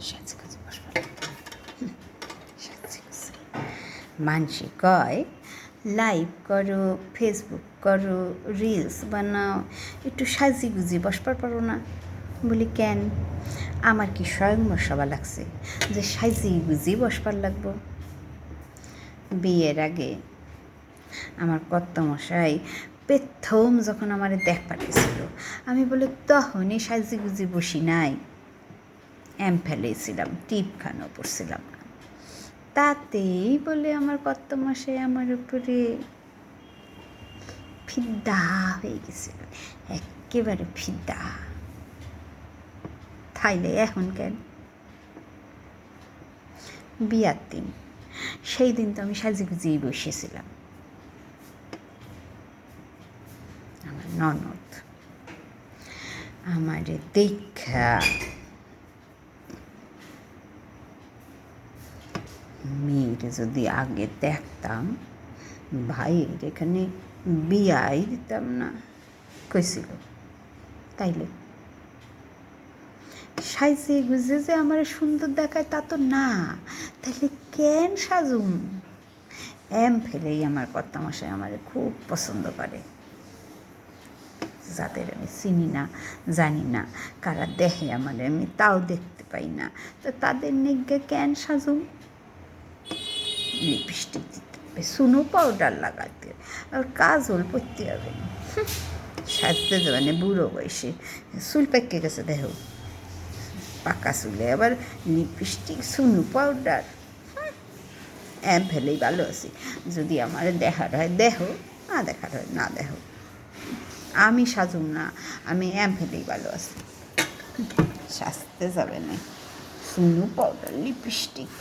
সাজগুজি বসবার সাজগুজি মানসি কয় লাইভ করো, ফেসবুক করো, রিলস বানাও, একটু সাজিগুজি বসবার পারো না? বলি কেন, আমার কি স্বয়ং সভা লাগছে যে সাজি গুজি বসবার লাগবো? বিয়ের আগে আমার কর্তামশাই প্রথম যখন আমার দেখ পাঠিয়েছিল, আমি বলে তখনই সাজি গুজি বসি নাই, ফেলেছিলাম, টিপখানাও পড়ছিলাম না। তাতেই বলে আমার কর্তামশাই আমার উপরে ফিদা হয়ে গেছিল, একেবারে ফিদা। থাইলে এখন কেন? বিয়ার দিন, সেই দিন তো আমি সাজিগুজিয়েই বসেছিলাম। আমার ননদ আমারে দেখা মেয়ের যদি আগে দেখতাম, ভাইয়ের এখানে বিয়াই দিতাম না কইছিল। তাইলে সাইজে গুজে যে আমার সুন্দর দেখায় তা তো না, তাইলে কেন সাজুম? ফেলেই আমার কর্তামশাই আমারে খুব পছন্দ করে। যাদের আমি চিনি না, জানি না, কারা দেখে আমার, আমি তাও দেখতে পাই না, তো তাদের নিজ্ঞে কেন সাজুম? লিপস্টিক দিতে হবে, সুনো পাউডার লাগাতে, আর কাজল পরতে হবে, সাজতে যাবে বুড়ো বয়সে চুল পেকে গেছে, দেখো পাকা চুলে আবার লিপস্টিক, সুনো পাউডার। ফেলেই ভালো আছি, যদি আমার দেখার হয় দেখো, না দেখার হয় না দেখো, আমি সাজুম না, আমি ফেলেই ভালো আছি। সাজতে যাবে না, সুনো পাউডার, লিপস্টিক।